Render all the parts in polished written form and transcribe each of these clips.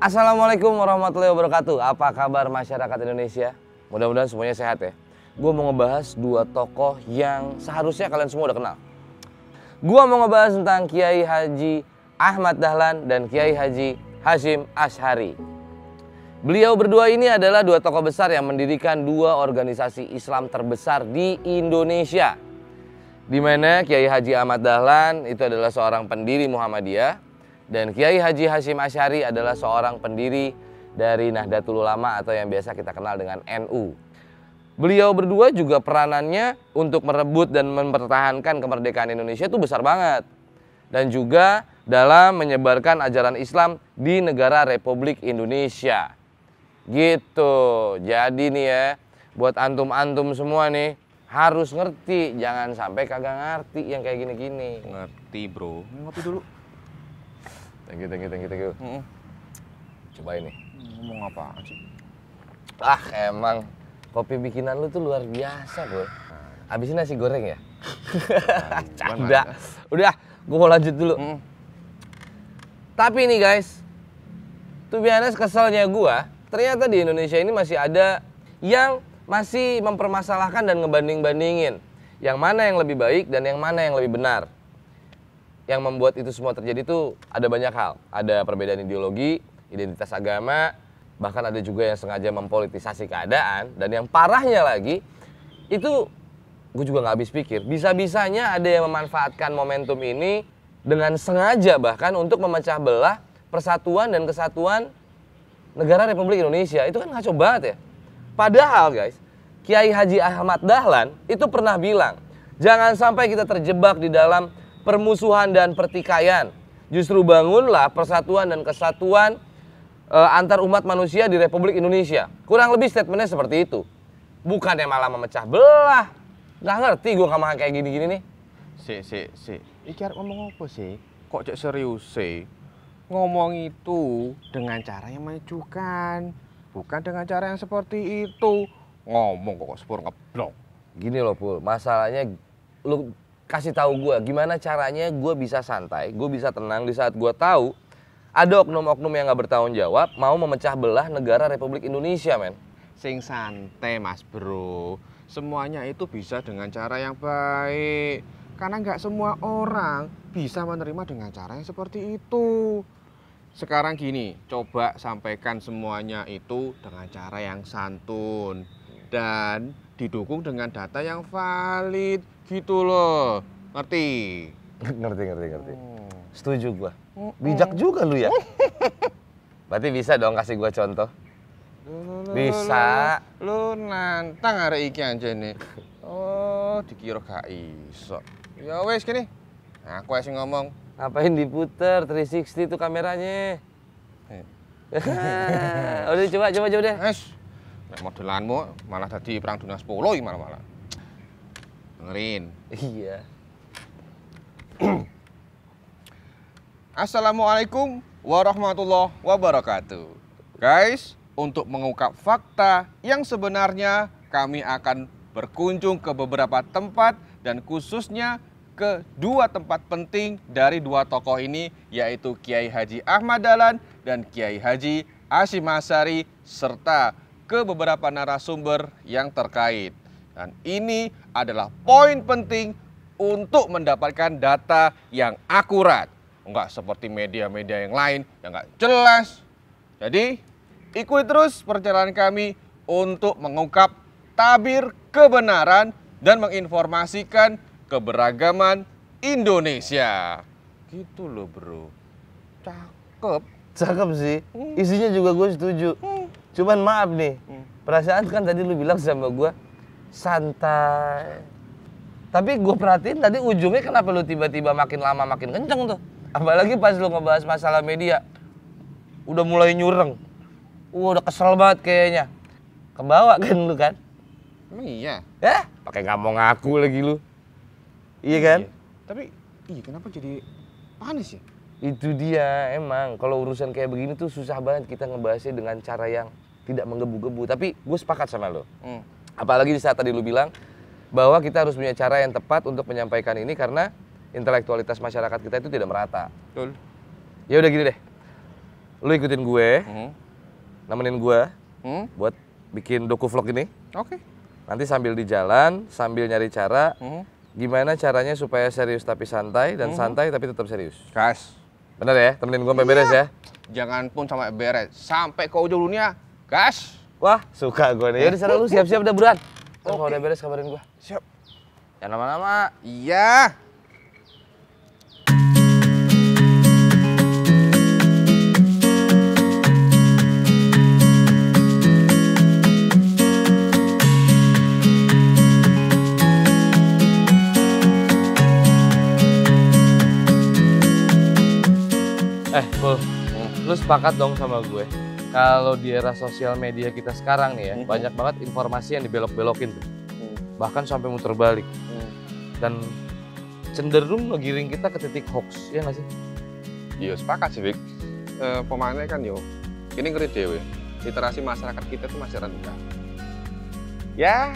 Assalamualaikum warahmatullahi wabarakatuh. Apa kabar masyarakat Indonesia? Mudah-mudahan semuanya sehat ya. Gue mau ngebahas dua tokoh yang seharusnya kalian semua udah kenal. Gue mau ngebahas tentang Kiai Haji Ahmad Dahlan dan Kiai Haji Hasyim Asy'ari. Beliau berdua ini adalah dua tokoh besar yang mendirikan dua organisasi Islam terbesar di Indonesia. Di mana Kiai Haji Ahmad Dahlan itu adalah seorang pendiri Muhammadiyah. Dan Kiai Haji Hasyim Asy'ari adalah seorang pendiri dari Nahdlatul Ulama atau yang biasa kita kenal dengan NU. Beliau berdua juga peranannya untuk merebut dan mempertahankan kemerdekaan Indonesia itu besar banget. Dan juga dalam menyebarkan ajaran Islam di negara Republik Indonesia. Gitu. Jadi nih ya, buat antum-antum semua nih harus ngerti. Jangan sampai kagak ngerti yang kayak gini-gini. Ngerti bro, ngopi dulu. Thank you. Coba ini. Ngomong apaan sih? Emang kopi bikinan lu tuh luar biasa bro. Abisin nasi goreng ya? Canda. Udah, gue mau lanjut dulu. Tapi nih guys, tuh biasanya keselnya gue, ternyata di Indonesia ini masih ada yang masih mempermasalahkan dan ngebanding-bandingin yang mana yang lebih baik dan yang mana yang lebih benar. Yang membuat itu semua terjadi itu ada banyak hal. Ada perbedaan ideologi, identitas agama, bahkan ada juga yang sengaja mempolitisasi keadaan. Dan yang parahnya lagi, itu gue juga gak habis pikir. Bisa-bisanya ada yang memanfaatkan momentum ini dengan sengaja bahkan untuk memecah belah persatuan dan kesatuan negara Republik Indonesia. Itu kan ngaco banget ya. Padahal guys, Kiai Haji Ahmad Dahlan itu pernah bilang, jangan sampai kita terjebak di dalam permusuhan dan pertikaian. Justru bangunlah persatuan dan kesatuan antar umat manusia di Republik Indonesia. Kurang lebih statementnya seperti itu. Bukannya malah memecah belah. Gak ngerti gue ngomong kayak gini-gini nih. Si. Iki arep ngomong apa sih? Kok cek serius sih? Ngomong itu dengan cara yang mengajukan, bukan dengan cara yang seperti itu. Ngomong kok sepur ngeblok. Gini loh Pul, masalahnya lu kasih tahu gue gimana caranya gue bisa santai, gue bisa tenang di saat gue tahu ada oknum-oknum yang gak bertanggung jawab mau memecah belah negara Republik Indonesia, men. Sing santai mas bro, semuanya itu bisa dengan cara yang baik. Karena nggak semua orang bisa menerima dengan cara yang seperti itu. Sekarang gini, coba sampaikan semuanya itu dengan cara yang santun dan didukung dengan data yang valid gitu loh. Ngerti? Ngerti. Setuju gua. Bijak juga lu ya. Berarti bisa dong kasih gua contoh. Bisa. Lu nantang hari iki anjene. Oh, dikira gak iso. Ya wes gini. Aku sing ngomong. Ngapain diputer 360 tuh kameranya? Udah coba deh. Wes. Nek modelanmu malah tadi perang dunia 10 malah. Dengerin. Iya. Assalamualaikum warahmatullahi wabarakatuh. Guys, untuk mengungkap fakta yang sebenarnya, kami akan berkunjung ke beberapa tempat dan khususnya ke dua tempat penting dari dua tokoh ini, yaitu Kiai Haji Ahmad Dahlan dan Kiai Haji Hasyim Asy'ari, serta ke beberapa narasumber yang terkait. Dan ini adalah poin penting untuk mendapatkan data yang akurat. Enggak seperti media-media yang lain yang enggak jelas. Jadi, ikuti terus perjalanan kami untuk mengungkap tabir kebenaran dan menginformasikan keberagaman Indonesia. Gitu loh bro. Cakep sih. Isinya juga gue setuju. Cuman maaf nih, perasaan kan tadi lu bilang sama gue santai. Tapi gue perhatiin tadi ujungnya kenapa lu tiba-tiba makin lama makin kenceng tuh. Apalagi pas lu ngebahas masalah media. Udah mulai nyureng. Udah kesel banget kayaknya. Kebawa kan lu kan? Emang iya? Pakai nggak mau ngaku lagi lu. Iya kan? Iya. Tapi kenapa jadi panis ya? Itu dia emang. Kalau urusan kayak begini tuh susah banget kita ngebahasnya dengan cara yang tidak menggebu-gebu. Tapi gue sepakat sama lo. Apalagi di saat tadi lu bilang bahwa kita harus punya cara yang tepat untuk menyampaikan ini karena intelektualitas masyarakat kita itu tidak merata. Betul. Ya udah gini deh. lu ikutin gue, nemenin gue buat bikin doku vlog ini. Oke. Nanti sambil di jalan, sambil nyari cara, gimana caranya supaya serius tapi santai, dan santai tapi tetap serius. Gas. Bener ya, temenin gue sampai beres ya. Jangan pun sampai beres, sampai ke ujung dunia. Gas. Wah, suka gue nih. Yaudah sekarang lu siap-siap udah buruan. Kalau udah beres kabarin gue. Siap. Jangan lama-lama. Iya. Pul, lu sepakat dong sama gue kalau di era sosial media kita sekarang nih ya, banyak banget informasi yang dibelok-belokin tuh. Bahkan sampai muter balik. Dan cenderung ngegiring kita ke titik hoax, ya nggak sih? Iya sepakat sih, Vic. Pemainnya kan yo, ini ngeri dewe. Literasi masyarakat kita tuh masih rendah. Ya,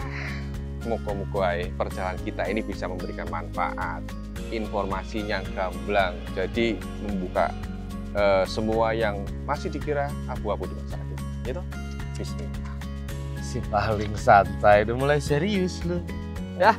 muka-muka perjalanan kita ini bisa memberikan manfaat. Informasinya gamblang, jadi membuka semua yang masih dikira abu-abu di masyarakat. Gitu? Bismillah. Si paling santai, udah mulai serius lu. Ya.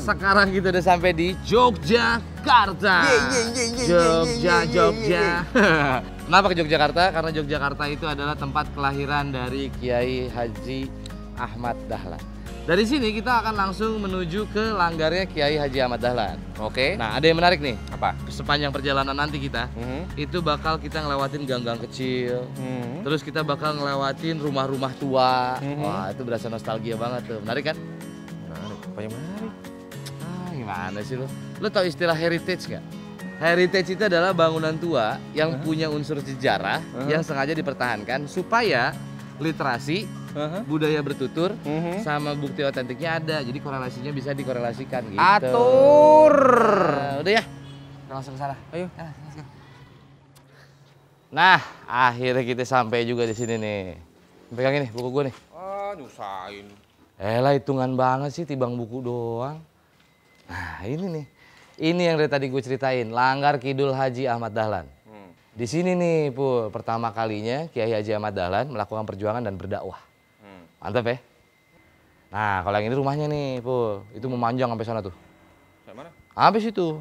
Sekarang kita udah sampai di Yogyakarta. Jogja. Kenapa ke Yogyakarta? Karena Yogyakarta itu adalah tempat kelahiran dari Kiai Haji Ahmad Dahlan. Dari sini kita akan langsung menuju ke langgarnya Kiai Haji Ahmad Dahlan. Oke. Nah, ada yang menarik nih. Apa? Sepanjang perjalanan nanti kita, itu bakal kita ngelewatin gang-gang kecil. Terus kita bakal ngelewatin rumah-rumah tua. Wah, itu berasa nostalgia banget tuh. Menarik kan? Menarik. Apa yang menarik? Gimana sih lu? Lu tau istilah heritage nggak? Heritage itu adalah bangunan tua yang punya unsur sejarah yang sengaja dipertahankan supaya literasi, budaya bertutur, sama bukti otentiknya ada. Jadi korelasinya bisa dikorelasikan gitu. Atur. Udah ya, kita langsung ke sana. Ayo. Nah, akhirnya kita sampai juga di sini nih. Pegang ini buku gue nih. Ah, nyusahin. Elah, hitungan banget sih tibang buku doang. Nah, ini nih. Ini yang dari tadi gue ceritain, Langgar Kidul Haji Ahmad Dahlan. Di sini nih, Pul, pertama kalinya Kiai Haji Ahmad Dahlan melakukan perjuangan dan berdakwah. Mantap ya? Nah, kalau yang ini rumahnya nih, Pul. Itu memanjang sampai sana tuh. Sampai mana? Habis itu.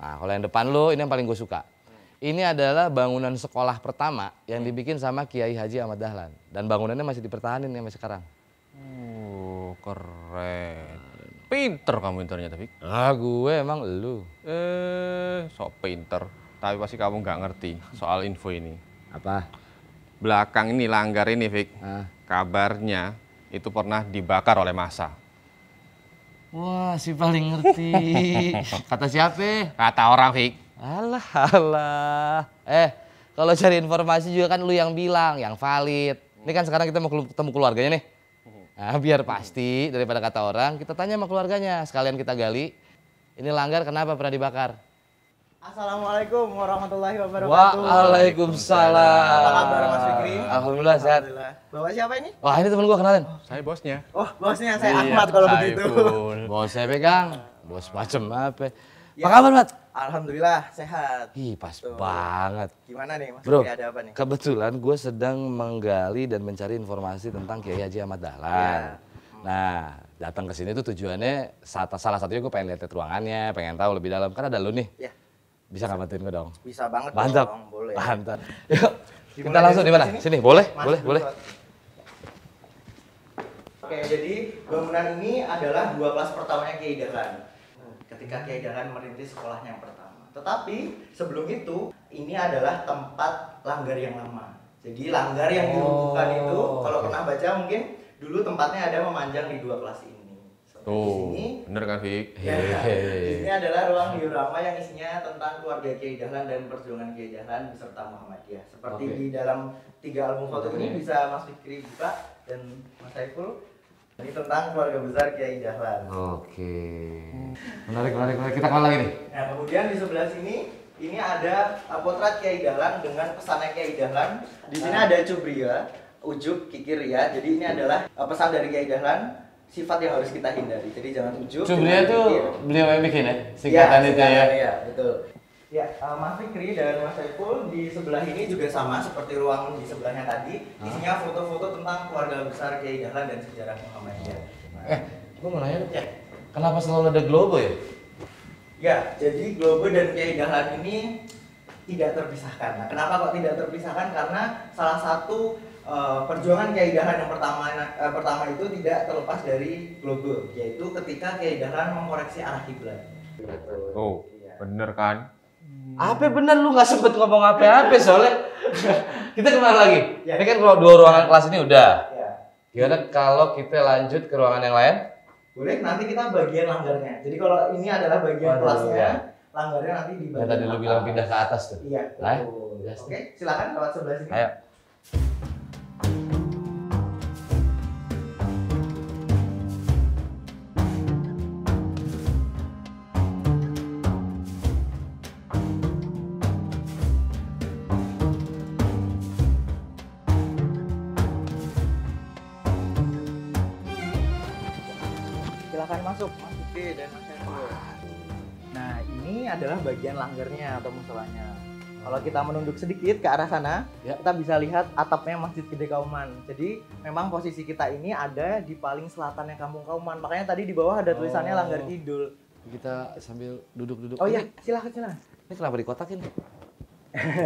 Nah, kalau yang depan lo, ini yang paling gue suka. Ini adalah bangunan sekolah pertama yang dibikin sama Kiai Haji Ahmad Dahlan. Dan bangunannya masih dipertahanin sampai sekarang. Keren. Pinter kamu ternyata, Vic. Ah, gue emang elu. Sok pinter. Tapi pasti kamu nggak ngerti soal info ini. Apa? Belakang ini langgar ini, Vic. Ah. Kabarnya itu pernah dibakar oleh massa. Wah, si paling ngerti. Kata siapa? Kata orang, Vic. Alah. Kalau cari informasi juga kan lu yang bilang, yang valid. Ini kan sekarang kita mau ketemu keluarganya nih. Nah, biar pasti daripada kata orang, kita tanya sama keluarganya. Sekalian kita gali, ini langgar kenapa pernah dibakar? Assalamualaikum warahmatullahi wabarakatuh. Waalaikumsalam. Apa kabar Mas Fikri? Alhamdulillah sehat. Bapak siapa ini? Wah, ini temen gua, kenalin. Saya bosnya. Oh, bosnya saya Ahmad kalau begitu. Bos saya pegang. Bos macem apa? Apa kabar, Mat? Alhamdulillah sehat. Ih, pas banget. Gimana nih Mas Bro, Fikri, ada apa nih? kebetulan gue sedang menggali dan mencari informasi tentang Kiai Haji Ahmad Dahlan. Nah, datang ke sini tuh tujuannya salah satunya gue pengen lihat ruangannya, pengen tahu lebih dalam. Kan ada lu nih. Ya. Bisa nggak bantuin gue dong? Bisa banget Mantap. dong, boleh. Mantap. Yuk, kita langsung di mana? Sini, boleh? Boleh. Oke, jadi bangunan ini adalah 2 kelas pertamanya Kiai Dahlan. Ketika Kiai Dahlan merintis sekolahnya yang pertama. Tetapi sebelum itu, ini adalah tempat langgar yang lama. Jadi langgar yang dirubuhkan itu, kalau pernah baca mungkin dulu tempatnya ada memanjang di 2 kelas ini. Tuh, Di sini, bener kan Fik? ya, di sini adalah ruang diorama yang isinya tentang keluarga Kiai Dahlan dan perjuangan Kiai Dahlan beserta Muhammadiyah. Seperti Oke. di dalam 3 album foto ini bisa Mas Fikri buka dan Mas Saiful. Ini tentang keluarga besar Kiai Dahlan. Oke. Menarik. Kita kemana lagi nih? Nah, kemudian di sebelah sini ini ada potret Kiai Dahlan dengan pesannya Kiai Dahlan. Di sini ada Cubria, ujub, kikir ya. Jadi ini adalah pesan dari Kiai Dahlan, sifat yang harus kita hindari. Jadi jangan ujub. Cubria jangan tuh kikir. beliau yang bikin ya? Singkatan itu ya? Iya, betul. Ya, Mas Fikri dan Mas Saiful di sebelah ini juga sama seperti ruang di sebelahnya tadi. Isinya foto-foto tentang keluarga besar Kiai Dahlan dan sejarah Muhammadiyah. Gue mau nanya, Ya. kenapa selalu ada globo ya? Ya, jadi Globo dan Kiai Dahlan ini tidak terpisahkan. Nah, kenapa kok tidak terpisahkan? Karena salah satu perjuangan Kiai Dahlan yang pertama itu tidak terlepas dari Globo, yaitu ketika Kiai Dahlan mengoreksi arah kiblat. Oh, Iya. bener kan? Apa bener lu nggak sempet ngomong apa-apa soalnya? Kita kemana lagi? Ya. Ini kan kalau 2 ruangan kelas ini udah. Ya. Gimana kalau kita lanjut ke ruangan yang lain? Boleh, nanti kita bagian langgarnya. Jadi kalau ini adalah bagian Waduh, kelasnya, ya. langgarnya nanti di bagian Yang tadi lu bilang pindah ke atas tuh. Iya, Ayo, betul. jelas. Oke, silakan lewat sebelah sini. Ayo. Silakan masuk, Mas Fikri dan Mas Saiful. Nah, ini adalah bagian langgarnya atau musolanya. Kalau kita menunduk sedikit ke arah sana, Ya. kita bisa lihat atapnya Masjid Gede Kauman. Jadi, memang posisi kita ini ada di paling selatannya Kampung Kauman. Makanya tadi di bawah ada tulisannya Oh. Langgar Kidul. Kita sambil duduk-duduk. Oh iya, silakan. Ini kenapa dikotakin?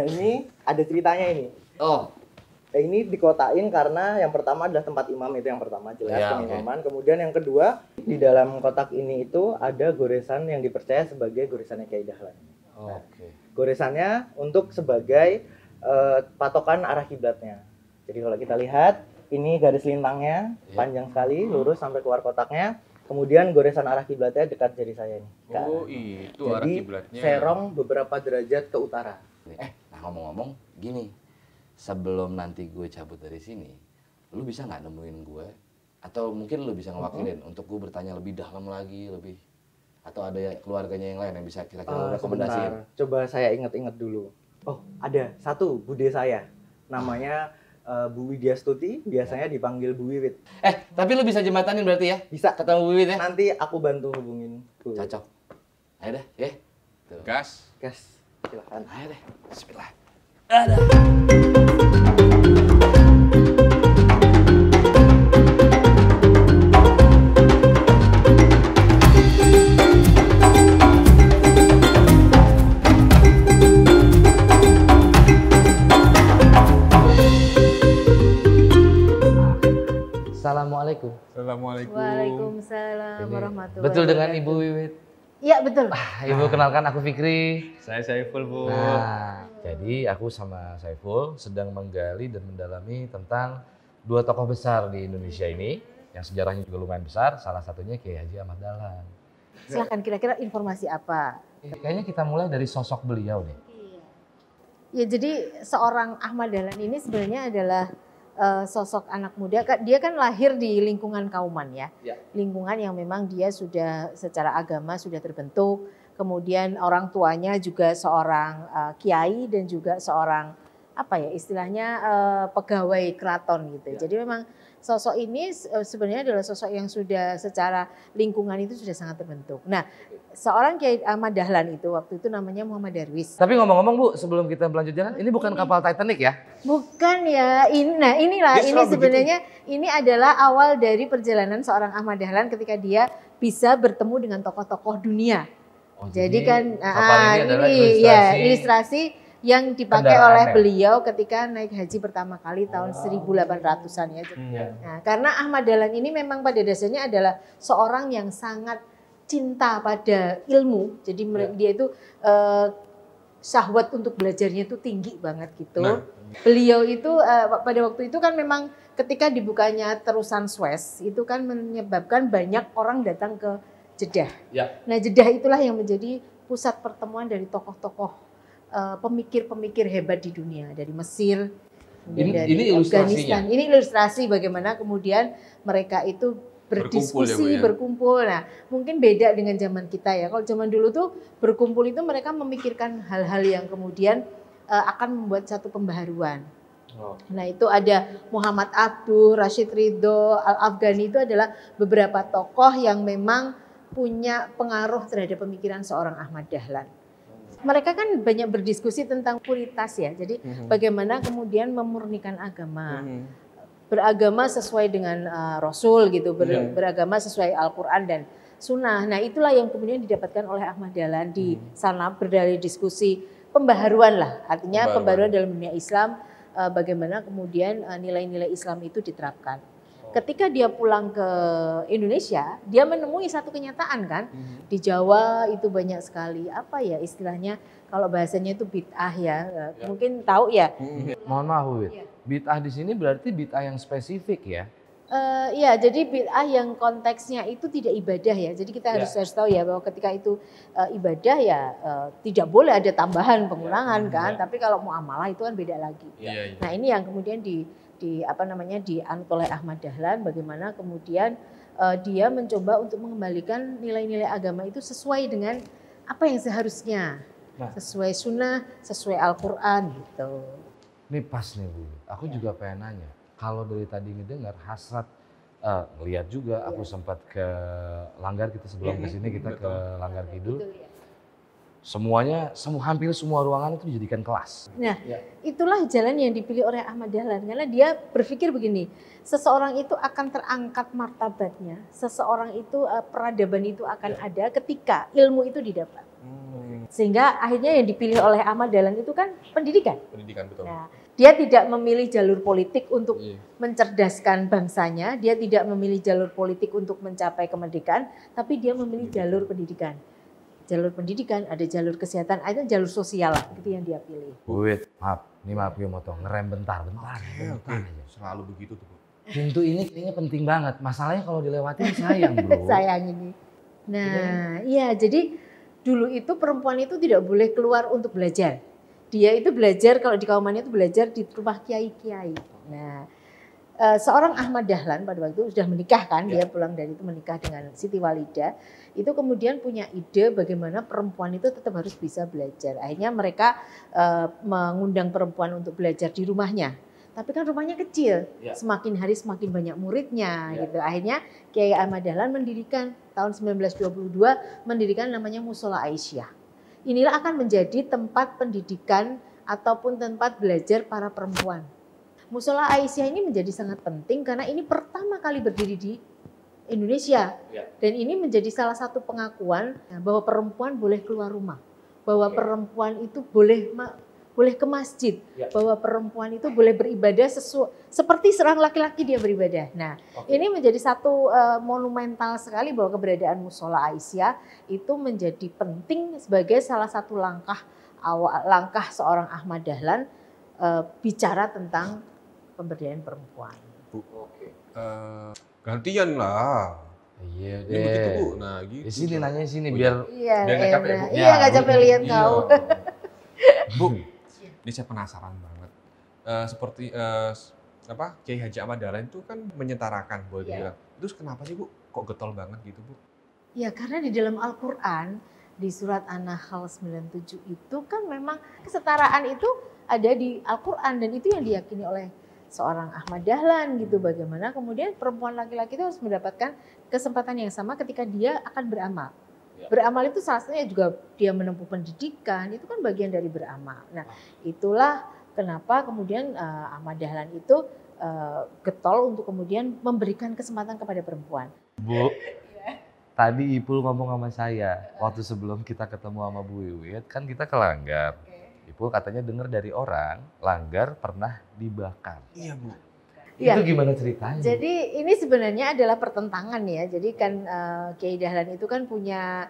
Ini ada ceritanya ini. Oh, Ini dikotain karena yang pertama adalah tempat imam, itu yang pertama jelas Ya, pengimaman. Kemudian yang kedua, di dalam kotak ini itu ada goresan yang dipercaya sebagai goresannya Kiai Dahlan. oke. Goresannya untuk sebagai patokan arah kiblatnya. Jadi kalau kita lihat, ini garis lintangnya Ya. panjang sekali, lurus sampai keluar kotaknya. Kemudian goresan arah kiblatnya dekat jari saya ini. Oh, itu arah Jadi kiblatnya. serong beberapa derajat ke utara. Nah ngomong-ngomong gini, sebelum nanti gue cabut dari sini, lu bisa nggak nemuin gue? Atau mungkin lu bisa ngewakilin untuk gue bertanya lebih dalam lagi, lebih atau ada keluarganya yang lain yang bisa kira-kira lu rekomendasiin? Sebentar, coba saya ingat-ingat dulu. Oh, ada satu bude saya, namanya Bu Widya Stuti, biasanya dipanggil Bu Wiwit. Tapi lu bisa jembatanin berarti ya? Bisa, Ketemu Wiwit ya? nanti aku bantu hubungin Bu Wiwit. Cocok. Ayo deh, ya. Tuh. Gas. Gas, silakan. Ayo deh. Bismillah. Assalamualaikum. Assalamualaikum. Waalaikumsalam warahmatullahi Betul dengan wabarakatuh. Ibu Wiwit? Iya betul. Ibu kenalkan aku Fikri. Saya Saiful, Bu. Nah, jadi aku sama Saiful sedang menggali dan mendalami tentang 2 tokoh besar di Indonesia ini yang sejarahnya juga lumayan besar. Salah satunya Kiai Haji Ahmad Dahlan. Silakan kira-kira informasi apa? Kayaknya kita mulai dari sosok beliau deh. Ya jadi seorang Ahmad Dahlan ini sebenarnya adalah sosok anak muda. Dia kan lahir di lingkungan Kauman ya. Ya. Lingkungan yang memang dia sudah secara agama sudah terbentuk. Kemudian orang tuanya juga seorang kiai dan juga seorang apa ya istilahnya pegawai keraton gitu. Ya. Jadi memang sosok ini sebenarnya adalah sosok yang sudah secara lingkungan itu sudah sangat terbentuk. Nah, seorang Kiai Ahmad Dahlan itu waktu itu namanya Muhammad Darwis. Tapi ngomong-ngomong Bu, sebelum kita berlanjut jalan, ini bukan kapal Titanic ya? Bukan ya, inilah Dia ini serem sebenarnya ini adalah awal dari perjalanan seorang Ahmad Dahlan ketika dia bisa bertemu dengan tokoh-tokoh dunia. Oh, Jadi kan kapal ini adalah ya ilustrasi yang dipakai kendaraan oleh ya? beliau ketika naik haji pertama kali tahun 1800-an ya. Nah, karena Ahmad Dahlan ini memang pada dasarnya adalah seorang yang sangat cinta pada ilmu. Jadi dia itu syahwat untuk belajarnya itu tinggi banget gitu. Nah. Beliau itu pada waktu itu kan memang ketika dibukanya terusan Suez itu kan menyebabkan banyak orang datang ke Jeddah. Ya. Nah Jeddah itulah yang menjadi pusat pertemuan dari tokoh-tokoh pemikir-pemikir hebat di dunia, dari Mesir, kemudian dari Afghanistan. Ini ilustrasi bagaimana kemudian mereka itu berdiskusi, berkumpul. Nah, mungkin beda dengan zaman kita ya. Kalau zaman dulu tuh berkumpul itu mereka memikirkan hal-hal yang kemudian akan membuat satu pembaharuan. Nah, itu ada Muhammad Abduh, Rashid Ridho, Al-Afghani, itu adalah beberapa tokoh yang memang punya pengaruh terhadap pemikiran seorang Ahmad Dahlan. Mereka kan banyak berdiskusi tentang puritas ya. Jadi bagaimana kemudian memurnikan agama. Beragama sesuai dengan Rasul gitu, beragama sesuai Al-Quran dan Sunnah. Nah itulah yang kemudian didapatkan oleh Ahmad Dahlan di sana, berdalih diskusi pembaharuan lah, artinya pembaharuan dalam dunia Islam, bagaimana kemudian nilai-nilai Islam itu diterapkan. Ketika dia pulang ke Indonesia, dia menemui satu kenyataan kan, di Jawa itu banyak sekali apa ya istilahnya, kalau bahasanya itu bid'ah ya, mungkin tahu ya. Mohon maaf Wid, bid'ah di sini berarti bid'ah yang spesifik ya? Iya, jadi bid'ah yang konteksnya itu tidak ibadah ya. Jadi kita harus tahu ya bahwa ketika itu ibadah ya tidak boleh ada tambahan pengurangan kan. Tapi kalau muamalah itu kan beda lagi. Nah ini yang kemudian dianut oleh Ahmad Dahlan, bagaimana kemudian dia mencoba untuk mengembalikan nilai-nilai agama itu sesuai dengan apa yang seharusnya, sesuai sunnah, sesuai Al-Quran gitu. Ini pas nih Bu, aku juga pengen nanya. Kalau dari tadi ngedengar hasrat, ngeliat juga, aku sempat ke Langgar, kita sebelum kesini kita ke Langgar Kidul. Semuanya, hampir semua ruangan itu dijadikan kelas. Nah, itulah jalan yang dipilih oleh Ahmad Dahlan. Karena dia berpikir begini, seseorang itu akan terangkat martabatnya, seseorang itu peradaban itu akan ada ketika ilmu itu didapat. Sehingga akhirnya yang dipilih oleh Ahmad Dahlan itu kan pendidikan. Pendidikan, betul. Nah, dia tidak memilih jalur politik untuk mencerdaskan bangsanya, dia tidak memilih jalur politik untuk mencapai kemerdekaan, tapi dia memilih jalur pendidikan. Jalur pendidikan, ada jalur kesehatan, ada jalur sosial lah, itu yang dia pilih. Wid, maaf gue motong, ngerem bentar aja. Selalu begitu tuh Bu. Pintu ini kayaknya penting banget, masalahnya kalau dilewatin sayang bro. Sayang ini. Nah iya, jadi dulu itu perempuan itu tidak boleh keluar untuk belajar. Dia itu belajar, kalau di kaumannya itu belajar di rumah kiai-kiai. Nah, seorang Ahmad Dahlan pada waktu itu sudah menikah kan, dia pulang dari itu menikah dengan Siti Walidah. Itu kemudian punya ide bagaimana perempuan itu tetap harus bisa belajar. Akhirnya mereka mengundang perempuan untuk belajar di rumahnya. Tapi kan rumahnya kecil, semakin hari semakin banyak muridnya gitu. Akhirnya Kiai Ahmad Dahlan mendirikan tahun 1922 mendirikan namanya Mushola Aisyah. Inilah akan menjadi tempat pendidikan ataupun tempat belajar para perempuan. Mushola Aisyah ini menjadi sangat penting karena ini pertama kali berdiri di Indonesia. Dan ini menjadi salah satu pengakuan bahwa perempuan boleh keluar rumah. Bahwa perempuan itu boleh ke masjid. Bahwa perempuan itu boleh beribadah seperti seorang laki-laki dia beribadah. Nah, ini menjadi satu monumental sekali bahwa keberadaan Mushola Aisyah itu menjadi penting sebagai salah satu langkah seorang Ahmad Dahlan bicara tentang pemberdayaan perempuan. Bu, gantian lah. Iya Ini begitu Bu. deh. Nah gitu. Di sini nanya sini biar nggak capek ya, Bu? Iya, nggak capek lihat kau. Bu, ini saya penasaran banget. Seperti Kiai Haji Ahmad Dahlan itu kan menyetarakan, boleh dibilang. Terus kenapa sih Bu kok getol banget gitu Bu? Ya karena di dalam Al-Quran di surat An-Nahl 97 itu kan memang kesetaraan itu ada di Al-Quran dan itu yang diyakini oleh seorang Ahmad Dahlan gitu. Bagaimana kemudian perempuan laki-laki itu harus mendapatkan kesempatan yang sama ketika dia akan beramal. Beramal itu salah satunya juga dia menempuh pendidikan, itu kan bagian dari beramal. Nah itulah kenapa kemudian Ahmad Dahlan itu getol untuk kemudian memberikan kesempatan kepada perempuan. Bu, tadi Ipul ngomong sama saya, waktu sebelum kita ketemu sama Bu Wiwit, kan kita ke Langgar. Ipul katanya dengar dari orang, Langgar pernah dibakar. Iya Bu. Itu gimana ceritanya? Jadi ini sebenarnya adalah pertentangan ya. Jadi kan Kiai Dahlan itu kan punya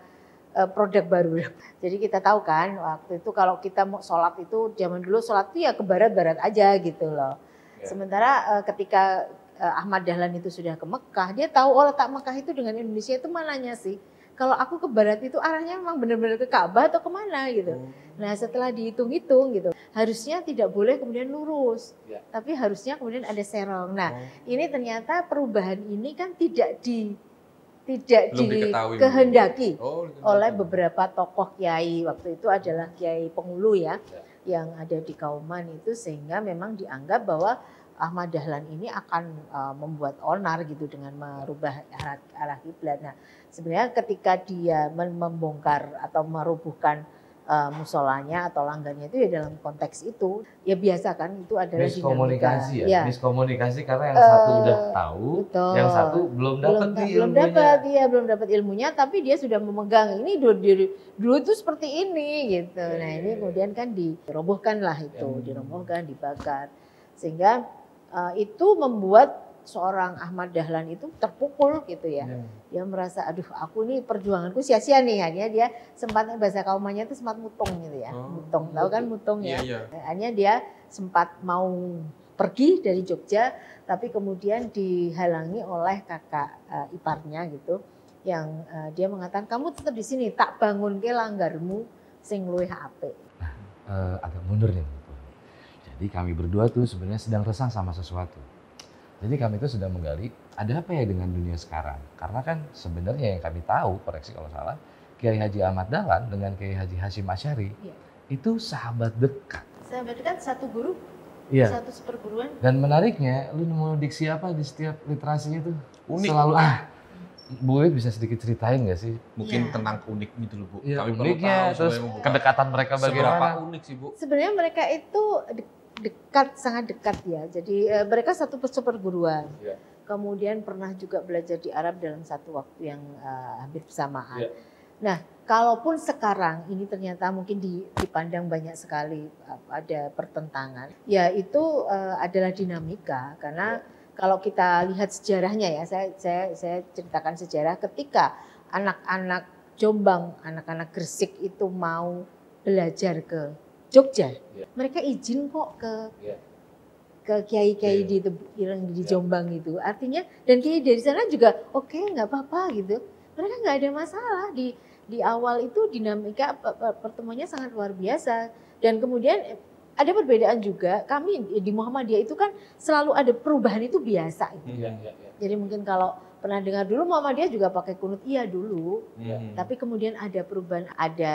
produk baru. Jadi kita tahu kan waktu itu kalau kita mau sholat itu zaman dulu sholat itu ya ke barat-barat aja gitu loh. Sementara ketika Ahmad Dahlan itu sudah ke Mekah, dia tahu oh letak Mekah itu dengan Indonesia itu mananya sih. Kalau aku ke barat itu arahnya memang benar-benar ke Ka'bah atau kemana gitu. Nah setelah dihitung-hitung gitu, harusnya tidak boleh kemudian lurus, tapi harusnya kemudian ada serong. Nah ini ternyata perubahan ini kan tidak dikehendaki oleh beberapa tokoh kiai. Waktu itu adalah Kiai Pengulu ya, yang ada di Kauman itu, sehingga memang dianggap bahwa Ahmad Dahlan ini akan membuat onar gitu dengan merubah arah kiblat. Nah, sebenarnya ketika dia membongkar atau merubuhkan musolanya atau langgarnya itu ya dalam konteks itu ya biasa kan, itu adalah miskomunikasi dinamika. Miskomunikasi karena yang satu udah tahu, betul. yang satu belum dapat belum dapat ilmunya, tapi dia sudah memegang ini dulu itu seperti ini gitu. Nah ini kemudian kan dirobohkan lah itu, dirobohkan, dibakar, sehingga itu membuat seorang Ahmad Dahlan itu terpukul gitu ya. Dia merasa aduh aku nih perjuanganku sia-sia nih. Akhirnya dia sempat, bahasa Kaumannya itu sempat mutung gitu ya. Mutung, tahu kan mutung ya. Akhirnya dia sempat mau pergi dari Jogja, tapi kemudian dihalangi oleh kakak iparnya gitu, yang dia mengatakan kamu tetap di sini, tak bangun ke langgarmu sing luwih apik. Agak mundur nih. Jadi kami berdua tuh sebenarnya sedang resah sama sesuatu. Jadi kami itu sedang menggali ada apa ya dengan dunia sekarang. Karena kan sebenarnya yang kami tahu, koreksi kalau salah, Kiai Haji Ahmad Dahlan dengan Kiai Haji Hasyim Asy'ari itu sahabat dekat. Sahabat dekat, satu guru, satu seperguruan. Dan menariknya, lu nemu diksi apa di setiap literasinya itu? Unik. Selalu Bu Wiwit bisa sedikit ceritain nggak sih? Mungkin tentang unik gitu loh Bu. Ya, Kami uniknya, terus kedekatan mereka bagaimana? Unik sih Bu. Sebenarnya mereka itu dekat, sangat dekat ya. Jadi mereka satu seperguruan. Kemudian pernah juga belajar di Arab dalam satu waktu yang hampir bersamaan. Nah, kalaupun sekarang ini ternyata mungkin dipandang banyak sekali ada pertentangan, ya itu adalah dinamika. Karena kalau kita lihat sejarahnya ya, saya ceritakan sejarah ketika anak-anak Jombang, anak-anak Gresik itu mau belajar ke Jogja, mereka izin kok ke kiai-kiai di Jombang itu. Artinya dan kiai dari sana juga oke, nggak apa-apa gitu. Mereka nggak ada masalah. Di awal itu dinamika pertemuannya sangat luar biasa. Dan kemudian ada perbedaan juga. Kami di Muhammadiyah itu kan selalu ada perubahan itu biasa. Jadi mungkin kalau pernah dengar dulu Muhammadiyah juga pakai kunut, iya dulu. Tapi kemudian ada perubahan, ada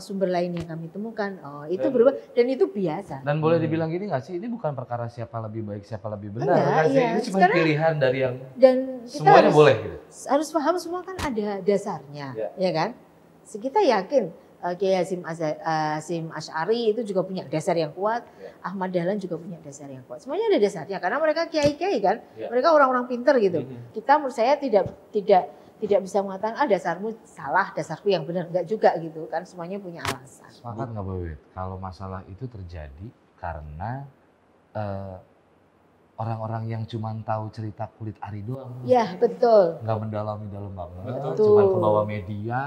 sumber lain yang kami temukan. Oh, itu berubah dan itu biasa. Dan boleh dibilang gini nggak sih, ini bukan perkara siapa lebih baik, siapa lebih benar. Enggak, iya. Ini cuma pilihan dari yang dan kita semuanya boleh gitu. Harus paham semua kan ada dasarnya, ya kan? Kita yakin Kiai Hasyim Asy'ari itu juga punya dasar yang kuat, Ahmad Dahlan juga punya dasar yang kuat. Semuanya ada dasarnya karena mereka kiai-kiai kan, mereka orang-orang pintar gitu. Kita menurut saya tidak bisa mengatakan dasarmu salah, dasarku yang benar, enggak juga gitu kan, semuanya punya alasan. Sepakat nggak Bu Wiwit? Kalau masalah itu terjadi karena orang-orang yang cuma tahu cerita kulit ari doang. Ya betul. Nggak mendalami dalam banget, Betul. cuma ke bawah media.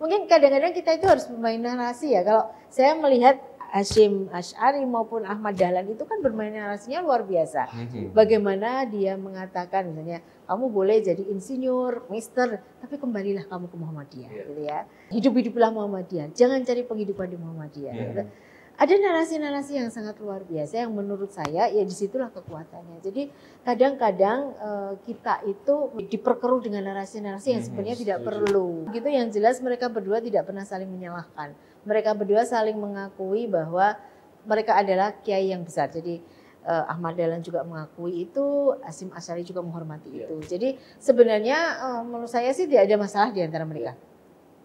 Mungkin kadang-kadang kita itu harus bermain narasi ya. Kalau saya melihat Hasyim Asy'ari maupun Ahmad Dahlan itu kan bermain narasinya luar biasa. Bagaimana dia mengatakan misalnya kamu boleh jadi insinyur, mister, tapi kembalilah kamu ke Muhammadiyah, gitu ya. Hidup-hiduplah Muhammadiyah, jangan cari penghidupan di Muhammadiyah. Gitu. Ada narasi-narasi yang sangat luar biasa yang menurut saya ya disitulah kekuatannya. Jadi kadang-kadang kita itu diperkeruh dengan narasi-narasi yang sebenarnya tidak perlu. Gitu yang jelas mereka berdua tidak pernah saling menyalahkan. Mereka berdua saling mengakui bahwa mereka adalah kiai yang besar. Jadi Ahmad Dahlan juga mengakui itu, Hasyim Asy'ari juga menghormati itu. Jadi sebenarnya menurut saya sih tidak ada masalah di antara mereka.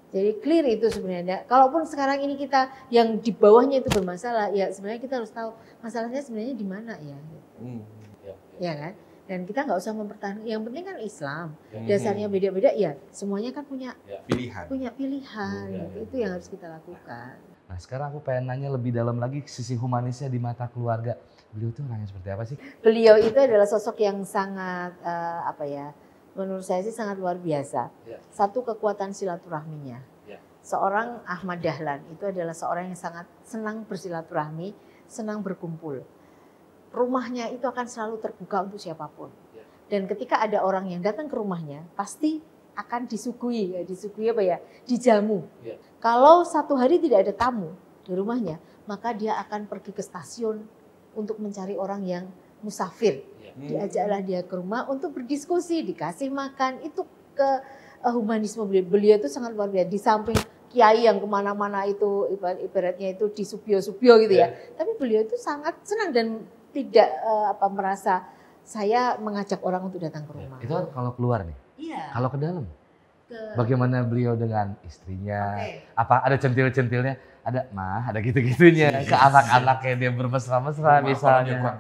Jadi clear itu sebenarnya. Kalaupun sekarang ini kita yang di bawahnya itu bermasalah, ya sebenarnya kita harus tahu masalahnya sebenarnya di mana ya. Ya kan? Dan kita nggak usah mempertahankan. Yang penting kan Islam. Dasarnya beda-beda, ya semuanya kan punya pilihan. Itu yang harus kita lakukan. Nah sekarang aku pengen nanya lebih dalam lagi sisi humanisnya di mata keluarga. Beliau tuh orangnya seperti apa sih? Beliau itu adalah sosok yang sangat menurut saya sih sangat luar biasa. Satu, kekuatan silaturahminya. seorang Ahmad Dahlan itu adalah seorang yang sangat senang bersilaturahmi, senang berkumpul. Rumahnya itu akan selalu terbuka untuk siapapun. Dan ketika ada orang yang datang ke rumahnya, pasti akan disuguhi apa ya, dijamu. Kalau satu hari tidak ada tamu di rumahnya, maka dia akan pergi ke stasiun untuk mencari orang yang musafir. Diajaklah dia ke rumah untuk berdiskusi, dikasih makan. Itu ke humanisme beliau itu sangat luar biasa. Di samping kiai yang kemana-mana itu ibaratnya itu disubio-subio gitu ya. Tapi beliau itu sangat senang dan tidak merasa saya mengajak orang untuk datang ke rumah. Itu kalau keluar nih. Iya. Kalau ke dalam, bagaimana beliau dengan istrinya? Apa ada centil-centilnya? Ada mah, ada gitu-gitunya. Ke anak-anaknya dia bermesra-mesra misalnya.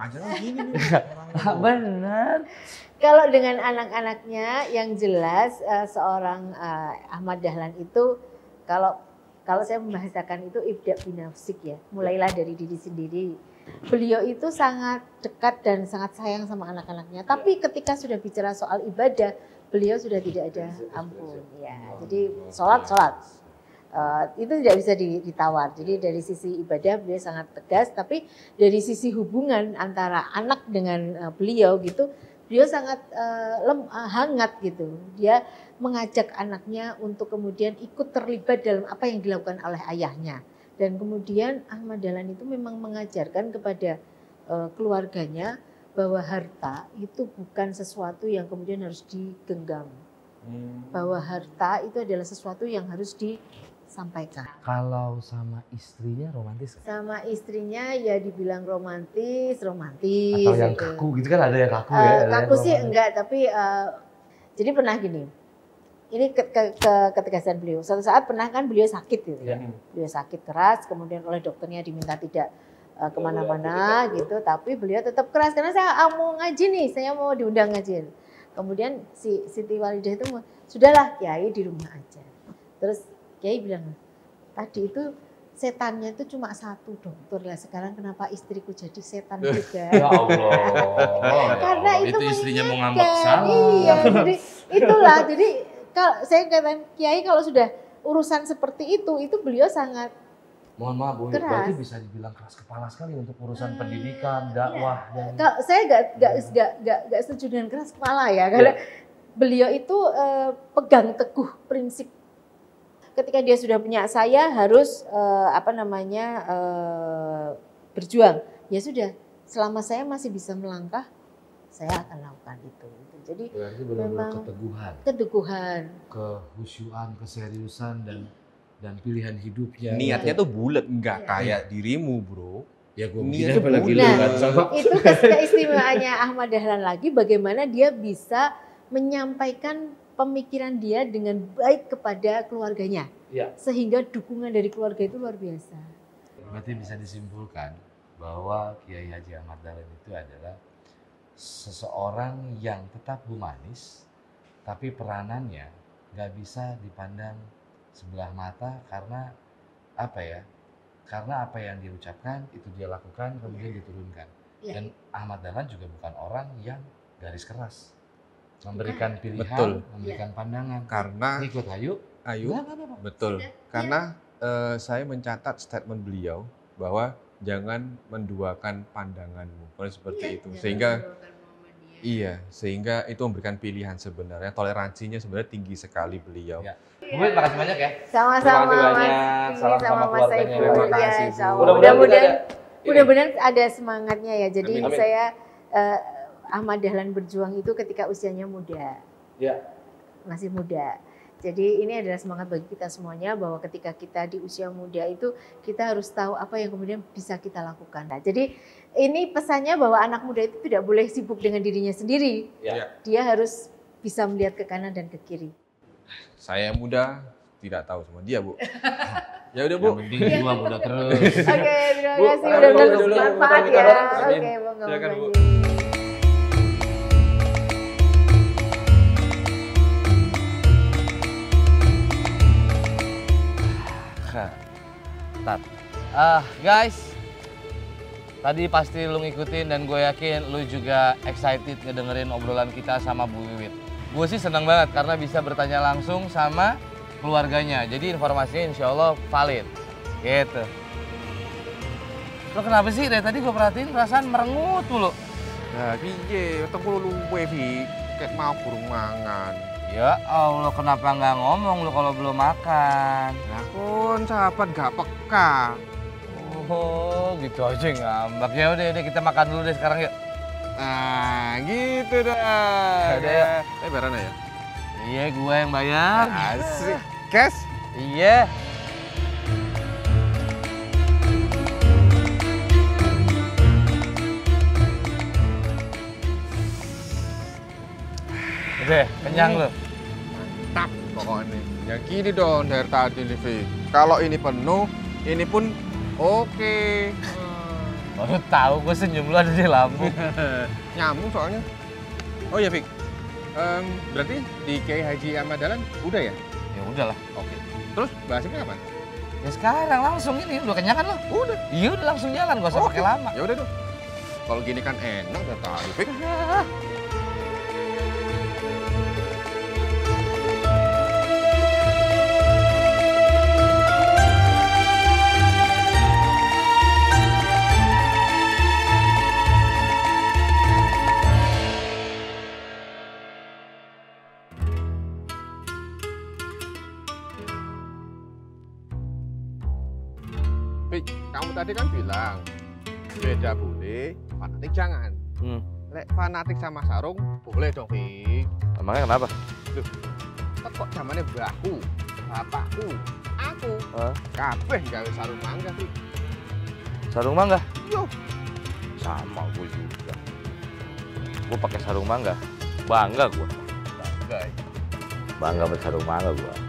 Benar. Kalau dengan anak-anaknya yang jelas seorang Ahmad Dahlan itu kalau saya membahasakan itu ibda binafsik ya. Mulailah dari diri sendiri. Beliau itu sangat dekat dan sangat sayang sama anak-anaknya. Tapi ketika sudah bicara soal ibadah, beliau sudah tidak ada ampun. Ya, jadi sholat. Itu tidak bisa ditawar. Jadi dari sisi ibadah beliau sangat tegas. Tapi dari sisi hubungan antara anak dengan beliau gitu, beliau sangat hangat gitu. Dia mengajak anaknya untuk kemudian ikut terlibat dalam apa yang dilakukan oleh ayahnya. Dan kemudian Ahmad Dahlan itu memang mengajarkan kepada keluarganya bahwa harta itu bukan sesuatu yang kemudian harus digenggam. Bahwa harta itu adalah sesuatu yang harus disampaikan. Kalau sama istrinya romantis? Sama istrinya ya dibilang romantis. Atau yang gitu. kaku gitu kan, ada yang kaku ya? Kaku sih enggak, tapi jadi pernah gini. Ini ketegasan beliau. Suatu saat pernah kan beliau sakit gitu ya. Beliau sakit keras, kemudian oleh dokternya diminta tidak kemana-mana gitu. Tapi beliau tetap keras karena saya mau ngaji nih, saya mau diundang ngaji. Kemudian si Siti Walidah itu sudahlah Kiai di rumah aja. Terus Kiai bilang, tadi itu setannya itu cuma satu dokter lah. Sekarang kenapa istriku jadi setan juga? Ya Allah. Karena itu istrinya mau ngambek salah. Iya, jadi itulah. Jadi kalau saya katakan Kiai kalau sudah urusan seperti itu beliau sangat Mohon maaf Bu, keras. berarti bisa dibilang keras kepala sekali untuk urusan pendidikan, dakwah dan Kalau saya nggak setuju dengan keras kepala ya, karena beliau itu pegang teguh prinsip. Ketika dia sudah punya saya harus berjuang. Ya sudah, selama saya masih bisa melangkah, saya akan lakukan itu. Jadi berarti benar-benar memang keteguhan, kehusyuan, keseriusan dan pilihan hidupnya. Niatnya tuh bulat, nggak kayak dirimu bro. Ya gue Niatnya mikirnya apalagi lu bulat. kan sama. itu keistimewaannya Ahmad Dahlan lagi, bagaimana dia bisa menyampaikan pemikiran dia dengan baik kepada keluarganya. Ya. Sehingga dukungan dari keluarga itu luar biasa. Berarti bisa disimpulkan bahwa Kiai Haji Ahmad Dahlan itu adalah seseorang yang tetap humanis, tapi peranannya nggak bisa dipandang sebelah mata karena apa ya? Karena apa yang dia ucapkan itu dia lakukan kemudian diturunkan. Ya. Dan Ahmad Dahlan juga bukan orang yang garis keras, memberikan pilihan, Betul. memberikan pandangan. Karena Ikut ayo. Ayu, Nggak apa-apa. betul. Sudah, Karena saya mencatat statement beliau bahwa jangan menduakan pandanganmu. Kalau seperti itu. Sehingga itu memberikan pilihan sebenarnya. Toleransinya sebenarnya tinggi sekali beliau. Ya. Bu, makasih banyak ya. Sama-sama Terima kasih Mas. banyak. Ini Salam sama sama Mas keluarganya. Saiful. Terima Iya, kasih, Bu. insya Allah. Mudah-mudahan Mudah-mudahan ada semangatnya ya. Jadi Amin. saya Ahmad Dahlan berjuang itu ketika usianya muda. Ya. Masih muda. Jadi ini adalah semangat bagi kita semuanya bahwa ketika kita di usia muda itu kita harus tahu apa yang kemudian bisa kita lakukan. Nah, jadi ini pesannya bahwa anak muda itu tidak boleh sibuk dengan dirinya sendiri. Ya. Dia harus bisa melihat ke kanan dan ke kiri. Saya muda, tidak tahu sama dia, Bu. Ya udah, Bu. Yang penting gua muda terus. Oke, terima Bu, kasih. ayo Mudah-mudahan dulu, bermanfaat muter-muter ya. bareng. Amin. Oke, monggo. Silakan, Bu. Guys, tadi pasti lu ngikutin dan gue yakin lu juga excited ngedengerin obrolan kita sama Bu Wiwit. Gue sih seneng banget karena bisa bertanya langsung sama keluarganya. Jadi informasinya insya Allah valid. Gitu. Lo kenapa sih? Dari tadi gue perhatiin perasaan merengut mulu. Ya piye, wetengku luwe Vi, ket mau burung mangan. Ya Allah, kenapa nggak ngomong lo kalau belum makan? Lah kon sahabat gak peka. Oh, gitu aja ngambak. Ya udah kita makan dulu deh sekarang yuk. Nah, gitu dah. Udah ya. Berana ya? Iya, gue yang bayar. Asik. Cash. Iya. Udah, kenyang lo. Mantap pokoknya. Ya gini dong dari tadi nih Vi. Kalau ini penuh, ini pun oke. Baru tahu gue senyum lu ada di lambung. Nyambung soalnya. Oh ya Fik, berarti di Kiai Haji Ahmad Dahlan udah ya? Ya udahlah. Oke. Terus bahasnya kapan? Ya sekarang langsung ini udah kenyang kan lo? Udah. Iya udah langsung jalan, gak usah pakai lama. Ya udah dong. Kalau gini kan enak udah tadi Fik. Fik, kamu tadi kan bilang beda boleh, fanatik jangan. Lek fanatik sama sarung boleh dong Fik. Emangnya kenapa? Kok zamannya mbahku, bapakku, aku, kabeh gawe sarung mangga Fik. Sarung mangga? Yo, Sama gue juga. Gue pakai sarung mangga. Bangga gue. bangga ya. Bangga bersarung mangga gue.